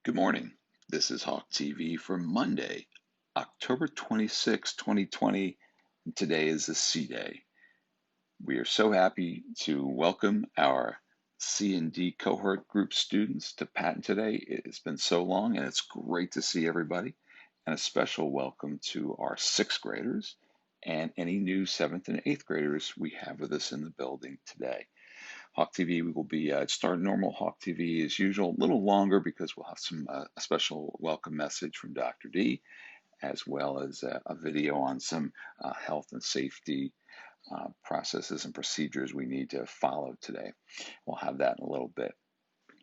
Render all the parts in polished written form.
Good morning. This is HawkTV for Monday, October 26, 2020. And today is the C Day. We are so happy to welcome our C and D cohort group students to Patton today. It's been so long and it's great to see everybody. And a special welcome to our sixth graders and any new seventh and eighth graders we have with us in the building today. Hawk TV, we will be start normal Hawk TV as usual, a little longer because we'll have a special welcome message from Dr. D, as well as a video on some health and safety processes and procedures we need to follow today. We'll have that in a little bit.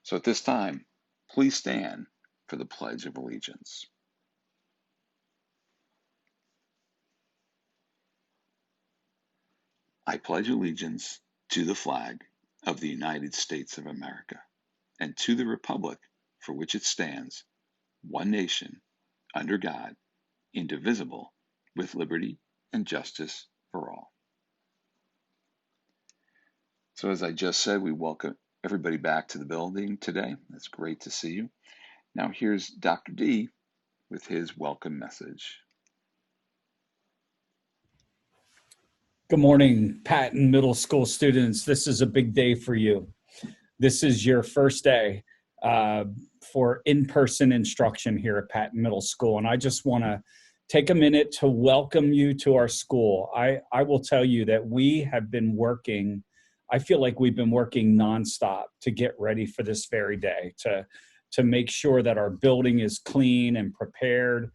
So at this time, please stand for the Pledge of Allegiance. I pledge allegiance to the flag of the United States of America, and to the republic for which it stands, one nation, under God, indivisible, with liberty and justice for all. So as I just said, we welcome everybody back to the building today. It's great to see you. Now here's Dr. D with his welcome message. Good morning, Patton Middle School students. This is a big day for you. This is your first day for in-person instruction here at Patton Middle School, and I just want to take a minute to welcome you to our school. I will tell you that we have been working, I feel like we've been working nonstop to get ready for this very day, to make sure that our building is clean and prepared,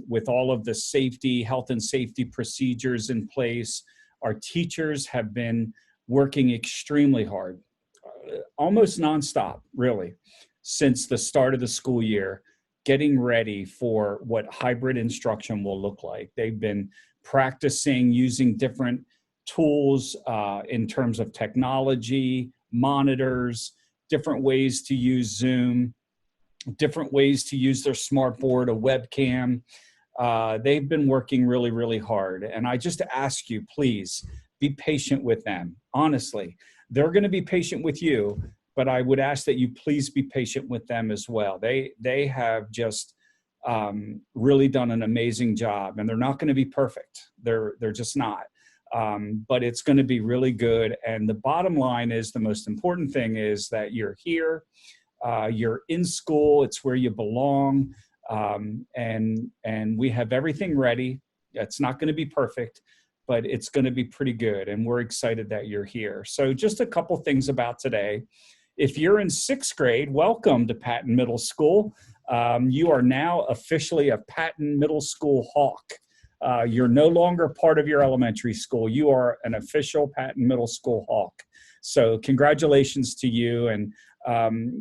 with all of the health and safety procedures in place. Our teachers have been working extremely hard, almost nonstop, really, since the start of the school year, getting ready for what hybrid instruction will look like. They've been practicing using different tools in terms of technology, monitors, different ways to use Zoom, different ways to use their smart board, a webcam. They've been working really, really hard. And I just ask you, please be patient with them. Honestly, they're going to be patient with you, but I would ask that you please be patient with them as well. They have just really done an amazing job, and they're not going to be perfect. They're just not. But it's going to be really good. And the bottom line is, the most important thing is that you're here. You're in school, it's where you belong, and we have everything ready. It's not going to be perfect, but it's going to be pretty good, and we're excited that you're here. So just a couple things about today. If you're in sixth grade, welcome to Patton Middle School. You are now officially a Patton Middle School Hawk. You're no longer part of your elementary school. You are an official Patton Middle School Hawk. So congratulations to you, and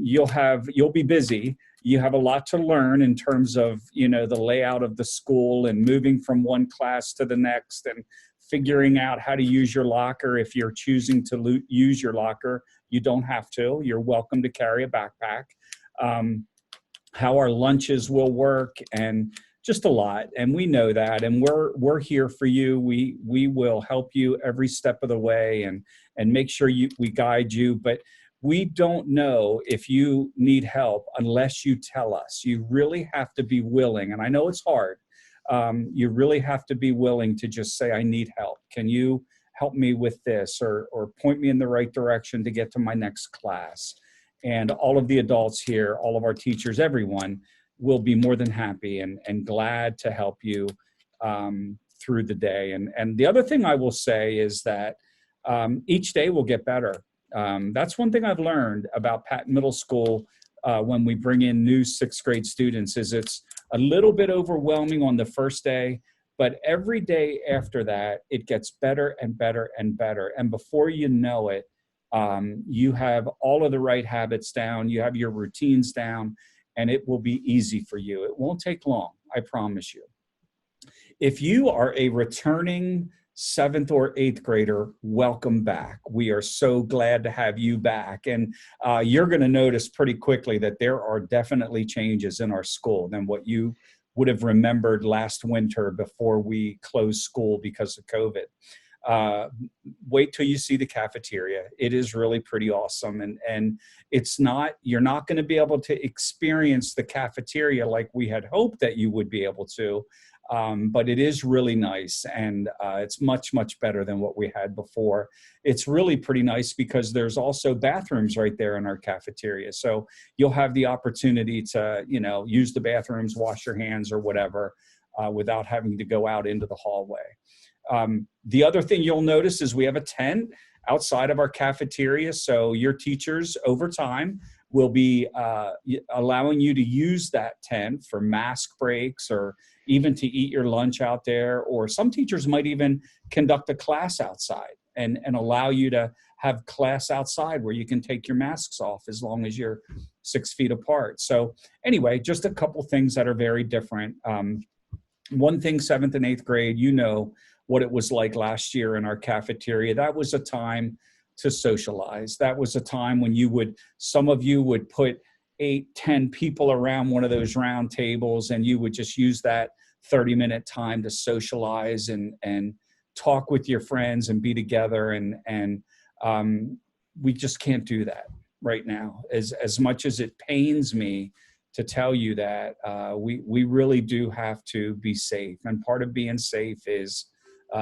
you'll be busy. You have a lot to learn in terms of, the layout of the school and moving from one class to the next and figuring out how to use your locker. If you're choosing to use your locker, you don't have to. You're welcome to carry a backpack. How our lunches will work, and just a lot. And we know that, and we're here for you. We will help you every step of the way and make sure we guide you. But we don't know if you need help unless you tell us. You really have to be willing, and I know it's hard. You really have to be willing to just say, I need help. Can you help me with this, or point me in the right direction to get to my next class? And all of the adults here, all of our teachers, everyone will be more than happy and glad to help you through the day. And the other thing I will say is that each day will get better. That's one thing I've learned about Patton Middle School when we bring in new sixth grade students, is it's a little bit overwhelming on the first day, but every day after that, it gets better and better and better. And before you know it, you have all of the right habits down, you have your routines down, and it will be easy for you. It won't take long, I promise you. If you are a returning seventh or eighth grader, welcome back. We are so glad to have you back. And you're going to notice pretty quickly that there are definitely changes in our school than what you would have remembered last winter before we closed school because of COVID. uh, wait till you see the cafeteria. It is really pretty awesome. And it's not, you're not going to be able to experience the cafeteria like we had hoped that you would be able to. But it is really nice, and it's much, much better than what we had before. It's really pretty nice because there's also bathrooms right there in our cafeteria. So you'll have the opportunity to, use the bathrooms, wash your hands or whatever, without having to go out into the hallway. The other thing you'll notice is we have a tent outside of our cafeteria. So your teachers over time will be allowing you to use that tent for mask breaks, or even to eat your lunch out there. Or some teachers might even conduct a class outside and allow you to have class outside where you can take your masks off as long as you're 6 feet apart. So anyway, just a couple things that are very different. One thing, 7th and 8th grade, what it was like last year in our cafeteria. That was a time to socialize. That was a time when some of you would put 8, 10 people around one of those round tables, and you would just use that 30-minute time to socialize and talk with your friends and be together. And we just can't do that right now. As much as it pains me to tell you that, we really do have to be safe. And part of being safe is,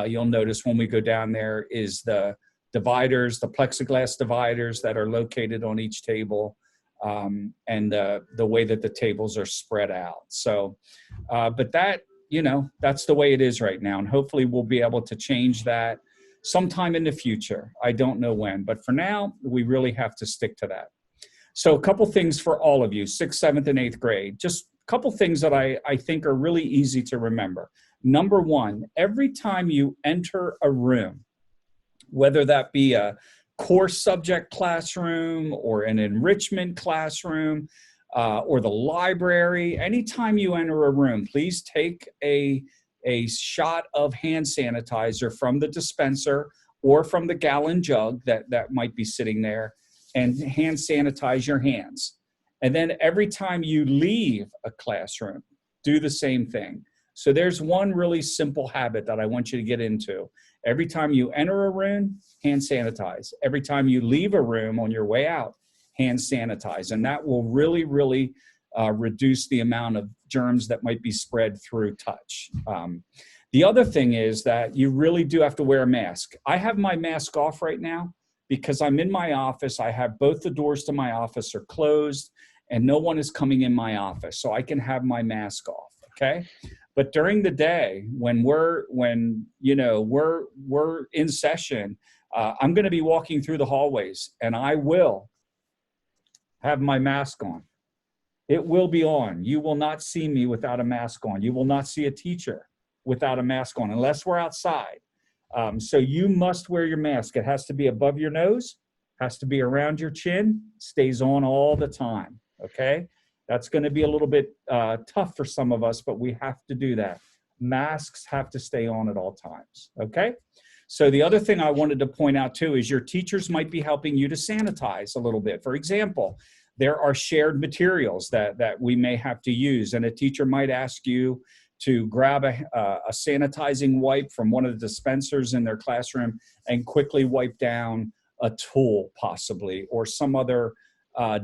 you'll notice when we go down there, is the dividers, the plexiglass dividers that are located on each table, and the way that the tables are spread out. So, but that's the way it is right now. And hopefully we'll be able to change that sometime in the future. I don't know when, but for now, we really have to stick to that. So a couple things for all of you, 6th, 7th, and 8th grade, just a couple things that I think are really easy to remember. Number one, every time you enter a room, whether that be a core subject classroom or an enrichment classroom, or the library, anytime you enter a room, please take a shot of hand sanitizer from the dispenser or from the gallon jug that might be sitting there, and hand sanitize your hands. And then every time you leave a classroom, do the same thing. So there's one really simple habit that I want you to get into. Every time you enter a room, hand sanitize. Every time you leave a room on your way out, hand sanitize. And that will really, really reduce the amount of germs that might be spread through touch. The other thing is that you really do have to wear a mask. I have my mask off right now because I'm in my office. I have both the doors to my office are closed and no one is coming in my office. So I can have my mask off, okay? But during the day, when we're in session, I'm going to be walking through the hallways, and I will have my mask on. It will be on. You will not see me without a mask on. You will not see a teacher without a mask on, unless we're outside. So you must wear your mask. It has to be above your nose, has to be around your chin, stays on all the time, okay? That's going to be a little bit tough for some of us, but we have to do that. Masks have to stay on at all times, okay? So the other thing I wanted to point out too is your teachers might be helping you to sanitize a little bit. For example, there are shared materials that we may have to use, and a teacher might ask you to grab a sanitizing wipe from one of the dispensers in their classroom and quickly wipe down a tool possibly, or some other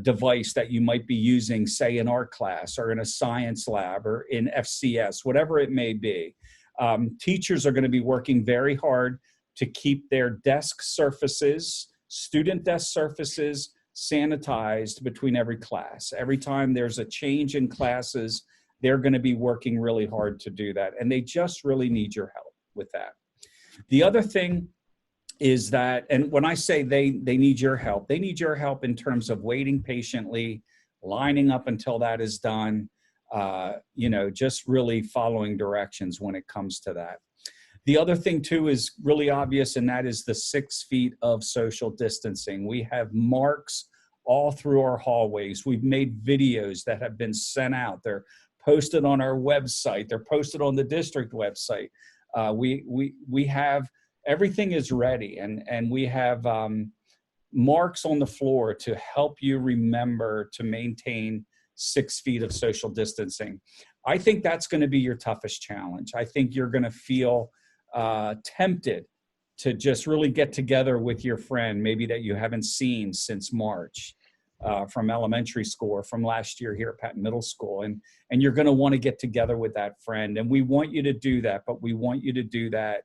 device that you might be using, say in art class or in a science lab or in FCS, whatever it may be. Teachers are going to be working very hard to keep their desk surfaces, student desk surfaces, sanitized between every class. Every time there's a change in classes, they're going to be working really hard to do that. And they just really need your help with that. The other thing is that, and when I say they need your help, they need your help in terms of waiting patiently, lining up until that is done, just really following directions when it comes to that. The other thing too is really obvious, and that is the 6 feet of social distancing. We have marks all through our hallways. We've made videos that have been sent out. They're posted on our website. They're posted on the district website. We have, everything is ready, and we have marks on the floor to help you remember to maintain 6 feet of social distancing. I think that's going to be your toughest challenge. I think you're going to feel tempted to just really get together with your friend, maybe that you haven't seen since March, from elementary school or from last year here at Patton Middle School. And you're going to want to get together with that friend. And we want you to do that, but we want you to do that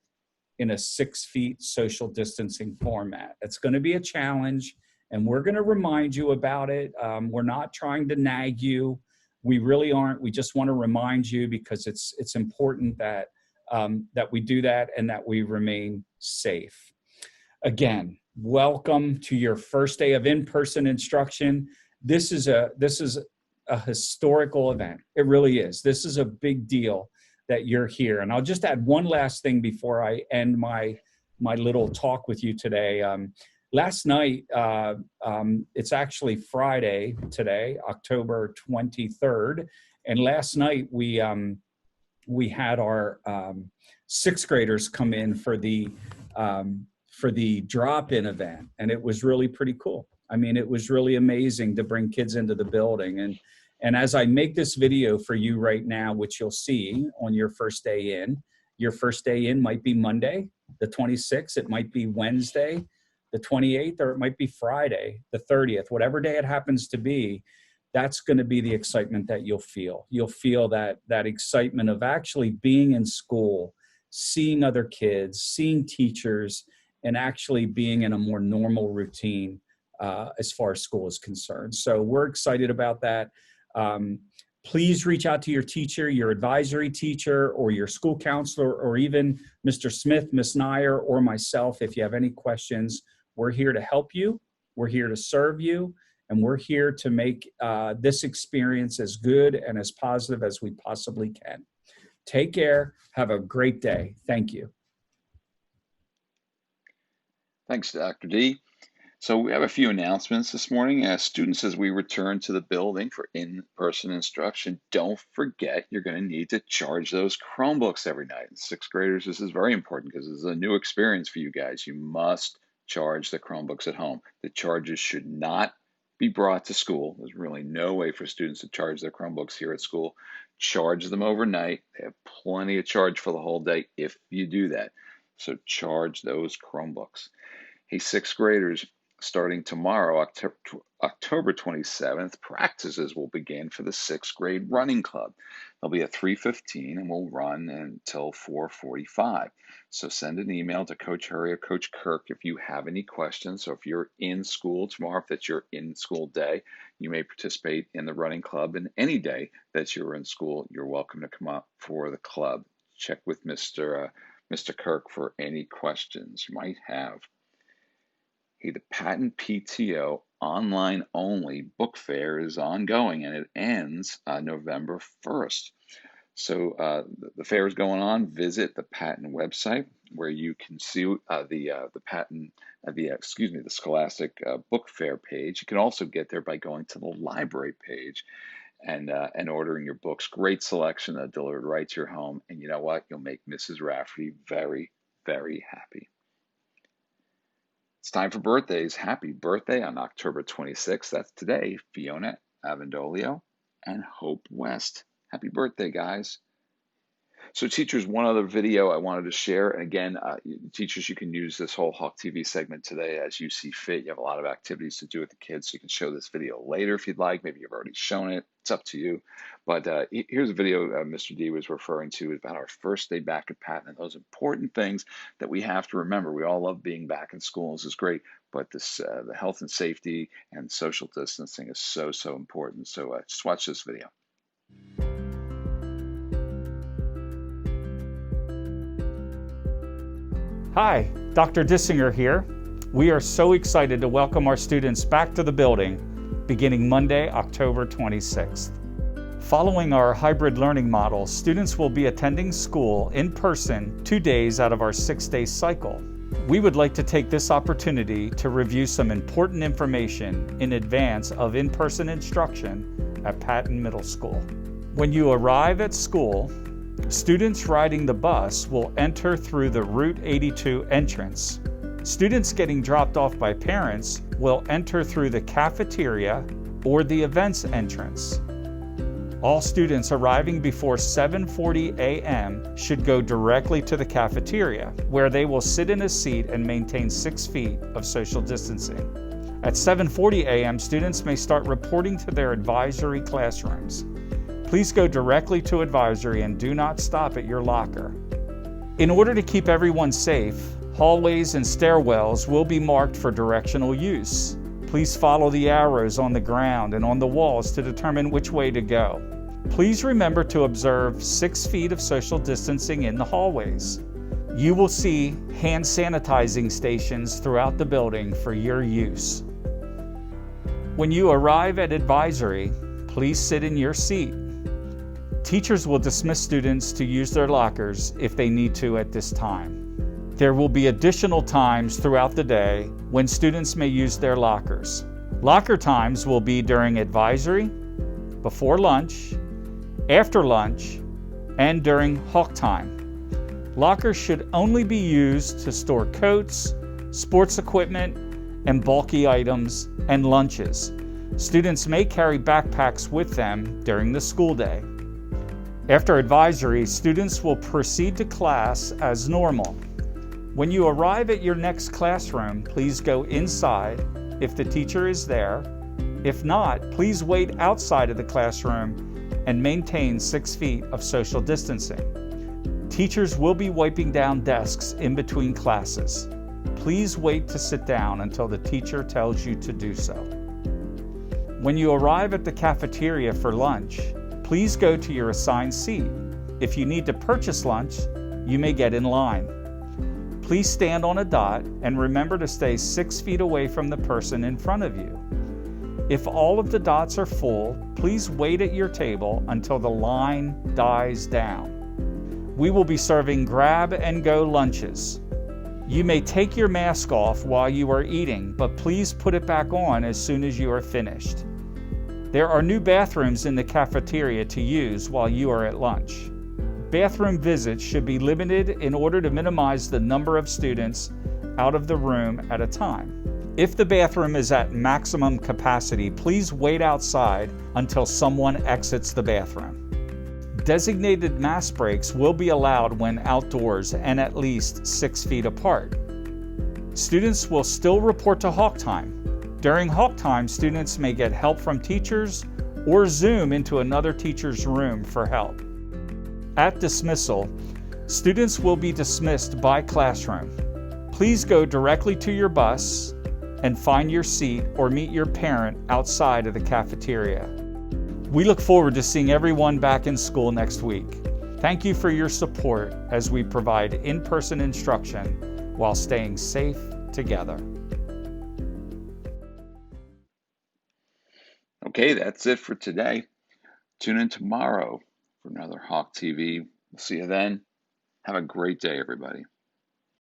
in a 6 feet social distancing format. It's going to be a challenge, and we're going to remind you about it. We're not trying to nag you. We really aren't. We just want to remind you because it's important that that we do that and that we remain safe. Again, welcome to your first day of in-person instruction. This is a historical event. It really is. This is a big deal that you're here. And I'll just add one last thing before I end my little talk with you today. Last night, it's actually Friday today, October 23rd, and last night we had our 6th graders come in for the drop-in event, and it was really pretty cool. I mean, it was really amazing to bring kids into the building. And as I make this video for you right now, which you'll see on your first day in might be Monday, the 26th, it might be Wednesday, the 28th, or it might be Friday, the 30th, whatever day it happens to be. That's going to be the excitement that you'll feel. You'll feel that excitement of actually being in school, seeing other kids, seeing teachers, and actually being in a more normal routine as far as school is concerned. So we're excited about that. Please reach out to your teacher, your advisory teacher, or your school counselor, or even Mr. Smith, Ms. Nyer, or myself if you have any questions. We're here to help you. We're here to serve you. And we're here to make this experience as good and as positive as we possibly can. Take care. Have a great day. Thank you. Thanks, Dr. D. So we have a few announcements this morning. Students, as we return to the building for in-person instruction, don't forget you're going to need to charge those Chromebooks every night. And 6th graders, this is very important because this is a new experience for you guys. You must charge the Chromebooks at home. The charges should not be brought to school. There's really no way for students to charge their Chromebooks here at school. Charge them overnight. They have plenty of charge for the whole day if you do that. So charge those Chromebooks. Hey, 6th graders, starting tomorrow, October 27th, practices will begin for the 6th grade running club. They'll be at 3:15 and will run until 4:45. So send an email to Coach Hurry or Coach Kirk if you have any questions. So if you're in school tomorrow, if that's your in-school day, you may participate in the running club. And any day that you're in school, you're welcome to come up for the club. Check with Mr. Kirk for any questions you might have. Hey, the Patton PTO online only book fair is ongoing and it ends November 1st. So the fair is going on. Visit the Patton website where you can see the Scholastic book fair page. You can also get there by going to the library page and ordering your books. Great selection delivered right to your home. And you know what? You'll make Mrs. Rafferty very, very happy. It's time for birthdays. Happy birthday on October 26th. That's today. Fiona Avendolio and Hope West. Happy birthday, guys. So teachers, one other video I wanted to share. And again, teachers, you can use this whole HawkTV segment today as you see fit. You have a lot of activities to do with the kids. So you can show this video later if you'd like. Maybe you've already shown it. It's up to you. But here's a video Mr. D was referring to about our first day back at Patton and those important things that we have to remember. We all love being back in school. This is great. But this, the health and safety and social distancing is so, so important. So just watch this video. Hi, Dr. Dissinger here. We are so excited to welcome our students back to the building beginning Monday, October 26th. Following our hybrid learning model, students will be attending school in person 2 days out of our 6-day cycle. We would like to take this opportunity to review some important information in advance of in-person instruction at Patton Middle School. When you arrive at school, students riding the bus will enter through the Route 82 entrance. Students getting dropped off by parents will enter through the cafeteria or the events entrance. All students arriving before 7:40 a.m. should go directly to the cafeteria, where they will sit in a seat and maintain 6 feet of social distancing. At 7:40 a.m., students may start reporting to their advisory classrooms. Please go directly to advisory and do not stop at your locker. In order to keep everyone safe, hallways and stairwells will be marked for directional use. Please follow the arrows on the ground and on the walls to determine which way to go. Please remember to observe 6 feet of social distancing in the hallways. You will see hand sanitizing stations throughout the building for your use. When you arrive at advisory, please sit in your seat. Teachers will dismiss students to use their lockers if they need to at this time. There will be additional times throughout the day when students may use their lockers. Locker times will be during advisory, before lunch, after lunch, and during Hawk time. Lockers should only be used to store coats, sports equipment, and bulky items, and lunches. Students may carry backpacks with them during the school day. After advisory, students will proceed to class as normal. When you arrive at your next classroom, please go inside if the teacher is there. If not, please wait outside of the classroom and maintain 6 feet of social distancing. Teachers will be wiping down desks in between classes. Please wait to sit down until the teacher tells you to do so. When you arrive at the cafeteria for lunch, please go to your assigned seat. If you need to purchase lunch, you may get in line. Please stand on a dot and remember to stay 6 feet away from the person in front of you. If all of the dots are full, please wait at your table until the line dies down. We will be serving grab-and-go lunches. You may take your mask off while you are eating, but please put it back on as soon as you are finished. There are new bathrooms in the cafeteria to use while you are at lunch. Bathroom visits should be limited in order to minimize the number of students out of the room at a time. If the bathroom is at maximum capacity, please wait outside until someone exits the bathroom. Designated mask breaks will be allowed when outdoors and at least 6 feet apart. Students will still report to Hawk time. During Hawk time, students may get help from teachers or Zoom into another teacher's room for help. At dismissal, students will be dismissed by classroom. Please go directly to your bus and find your seat or meet your parent outside of the cafeteria. We look forward to seeing everyone back in school next week. Thank you for your support as we provide in-person instruction while staying safe together. Okay, that's it for today. Tune in tomorrow for another Hawk TV. We'll see you then. Have a great day, everybody.